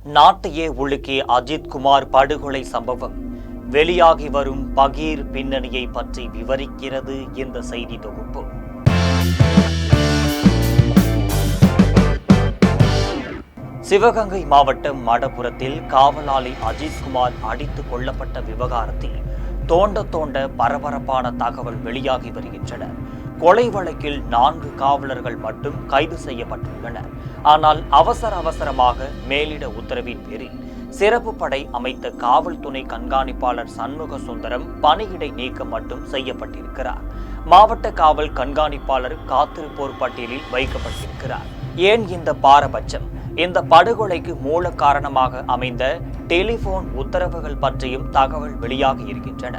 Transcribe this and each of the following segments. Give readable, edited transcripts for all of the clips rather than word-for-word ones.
நாட்டையே உலுக்கிய அஜித் குமார் படுகொலை சம்பவம் வெளியாகி வரும் பகீர் பின்னணியை பற்றி விவரிக்கிறது இந்த செய்தி தொகுப்பு. சிவகங்கை மாவட்டம் மடப்புரத்தில் காவலாளி அஜித் குமார் அடித்துக் கொல்லப்பட்ட விவகாரத்தில் தோண்ட பரபரப்பான தகவல் வெளியாகி வருகின்றன. கொலை வழக்கில் 4 காவலர்கள் மட்டும் கைது செய்யப்பட்டுள்ளனர். ஆனால் அவசரமாக மேலிட உத்தரவின் பேரில் சிறப்பு படை அமைத்த காவல் துணை கண்காணிப்பாளர் சண்முக சுந்தரம் பணியிடை நீக்கம் மட்டும் செய்யப்பட்டிருக்கிறார். மாவட்ட காவல் கண்காணிப்பாளர் காத்திருப்போர் பட்டியலில் வைக்கப்பட்டிருக்கிறார். ஏன் இந்த பாரபட்சம்? இந்த படுகொலைக்கு மூல காரணமாக அமைந்த டெலிபோன் உத்தரவுகள் பற்றியும் தகவல் வெளியாகி இருக்கின்றன.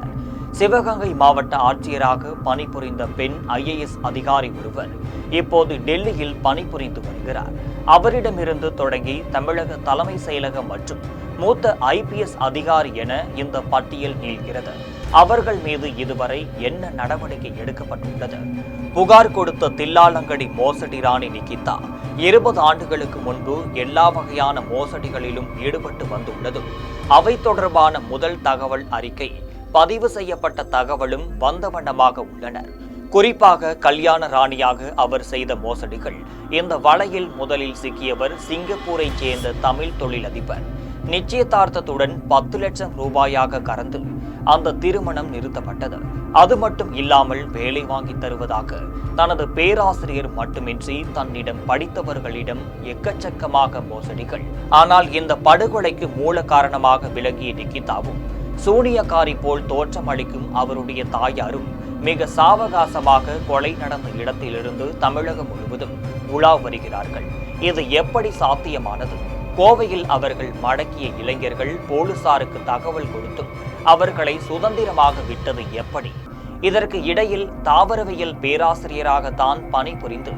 சிவகங்கை மாவட்ட ஆட்சியராக பணிபுரிந்த பெண் IAS அதிகாரி ஒருவர் இப்போது டெல்லியில் பணிபுரிந்து வருகிறார். அவரிடமிருந்து தொடங்கி தமிழக தலைமை செயலகம் மற்றும் மூத்த IPS அதிகாரி என இந்த பட்டியல் நீள்கிறது. அவர்கள் மீது இதுவரை என்ன நடவடிக்கை எடுக்கப்பட்டுள்ளது? புகார் கொடுத்த தில்லாலங்கடி மோசடி ராணி நிகிதா 20 ஆண்டுகளுக்கு முன்பு எல்லா வகையான மோசடிகளிலும் ஈடுபட்டு வந்துள்ளதும் அவை தொடர்பான முதல் தகவல் அறிக்கை பதிவு செய்யப்பட்ட தகவலும் வந்த வண்ணமாக உள்ளனர். குறிப்பாக கல்யாண ராணியாக அவர் செய்த மோசடிகள். இந்த வலையில் முதலில் சிக்கியவர் சிங்கப்பூரை சேர்ந்த தமிழ் தொழிலதிபர். நிச்சயதார்த்தத்துடன் 10 லட்சம் ரூபாயாக கறந்து அந்த திருமணம் நிறுத்தப்பட்டது. அது மட்டும் இல்லாமல் வேலை வாங்கி தருவதாக தனது பேராசிரியர் மட்டுமின்றி தன்னிடம் படித்தவர்களிடம் எக்கச்சக்கமாக மோசடிகள். ஆனால் இந்த படுகொலைக்கு மூல காரணமாக விளங்கிய நிகிதாவும் சூனியக்காரி போல் தோற்றமளிக்கும் அவருடைய தாயாரும் மிக சாவகாசமாக கொலை நடந்த இடத்திலிருந்து தமிழகம் முழுவதும் உலா வருகிறார்கள். இது எப்படி சாத்தியமானது? கோவையில் அவர்கள் மடக்கிய இளைஞர்கள் போலீசாருக்கு தகவல் கொடுத்தும் அவர்களை சுதந்திரமாக விட்டது எப்படி? இதற்கு இடையில் தாவரவியல் பேராசிரியராக தான் பணிபுரிந்து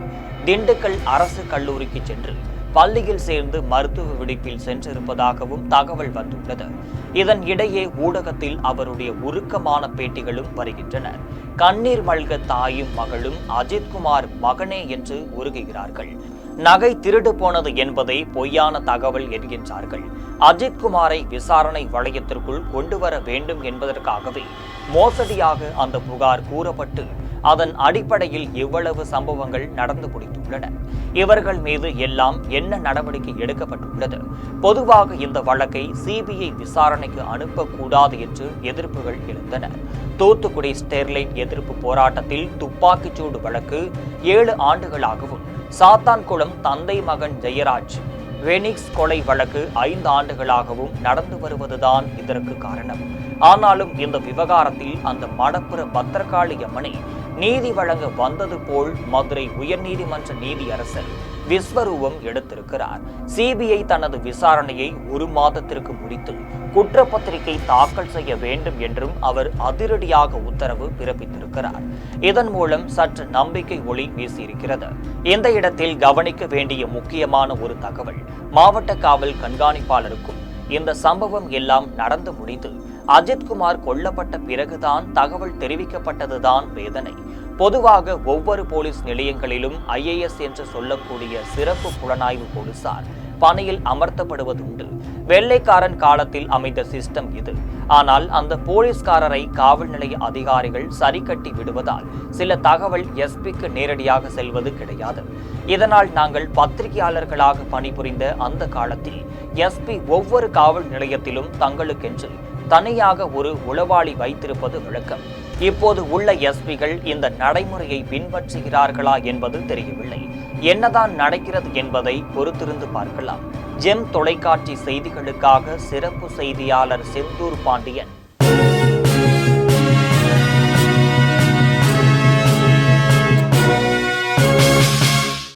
திண்டுக்கல் அரசு கல்லூரிக்கு சென்று பள்ளியில் சேர்ந்து மருத்துவ விடுப்பில் சென்றிருப்பதாகவும் தகவல் வந்துள்ளது. இதன் இடையே ஊடகத்தில் அவருடைய உருக்கமான பேட்டிகளும் வருகின்றன. கண்ணீர் மல்க தாயும் மகளும் அஜித்குமார் மகனே என்று உருகுகிறார்கள். நகை திருடு போனது என்பதை பொய்யான தகவல் என்கின்றார்கள். அஜித்குமாரை விசாரணை வளையத்திற்குள் கொண்டு வர வேண்டும் என்பதற்காகவே மோசடியாக அந்த புகார் கூறப்பட்டு அதன் அடிப்படையில் இவ்வளவு சம்பவங்கள் நடந்து முடித்துள்ளன. இவர்கள் மீது எல்லாம் என்ன நடவடிக்கை எடுக்கப்பட்டுள்ளது? பொதுவாக இந்த வழக்கை CBI விசாரணைக்கு அனுப்பக்கூடாது என்று எதிர்ப்புகள் எழுந்தன. தூத்துக்குடி ஸ்டெர்லைட் எதிர்ப்பு போராட்டத்தில் துப்பாக்கிச்சூடு வழக்கு 7 ஆண்டுகளாகவும், சாத்தான்குளம் தந்தை மகன் ஜெயராஜ் வெனிக்ஸ் கொலை வழக்கு 5 ஆண்டுகளாகவும் நடந்து வருவதுதான் இதற்கு காரணம். ஆனாலும் இந்த விவகாரத்தில் அந்த மடப்புற பத்திரகாளி அம்மனை நீதி வழங்க வந்தது போல் மதுரை உயர்நீதிமன்ற நீதியரசர் விஸ்வரூபம் எடுத்திருக்கிறார். CBI தனது விசாரணையை 1 மாதத்திற்கு முடித்து குற்றப்பத்திரிகை தாக்கல் செய்ய வேண்டும் என்றும் அவர் அதிரடியாக உத்தரவு பிறப்பித்திருக்கிறார். இதன் மூலம் சற்று நம்பிக்கை ஒளி வீசியிருக்கிறது. இந்த இடத்தில் கவனிக்க வேண்டிய முக்கியமான ஒரு தகவல், மாவட்ட காவல் கண்காணிப்பாளருக்கும் இந்த சம்பவம் எல்லாம் நடந்து முடிந்து அஜித்குமார் கொல்லப்பட்ட பிறகுதான் தகவல் தெரிவிக்கப்பட்டதுதான் வேதனை. பொதுவாக ஒவ்வொரு போலீஸ் நிலையங்களிலும் IAS என்று சொல்லக்கூடிய சிறப்பு புலனாய்வு போலீசார் பணியில் அமர்த்தப்படுவதுண்டு. வெள்ளைக்காரன் காலத்தில் அமைந்த சிஸ்டம் இது. ஆனால் அந்த போலீஸ்காரரை காவல் நிலைய அதிகாரிகள் சரி கட்டி விடுவதால் சில தகவல் SPக்கு நேரடியாக செல்வது கிடையாது. இதனால் நாங்கள் பத்திரிகையாளர்களாக பணிபுரிந்த அந்த காலத்தில் SP ஒவ்வொரு காவல் நிலையத்திலும் தங்களுக்கென்று தனியாக ஒரு உளவாளி வைத்திருப்பது வழக்கம். இப்போது உள்ள SPகள் இந்த நடைமுறையை பின்பற்றுகிறார்களா என்பது தெரியவில்லை. என்னதான் நடக்கிறது என்பதை பொறுத்திருந்து பார்க்கலாம். ஜெம் தொலைக்காட்சி செய்திகளுக்காக சிறப்பு செய்தியாளர் செந்தூர் பாண்டியன்,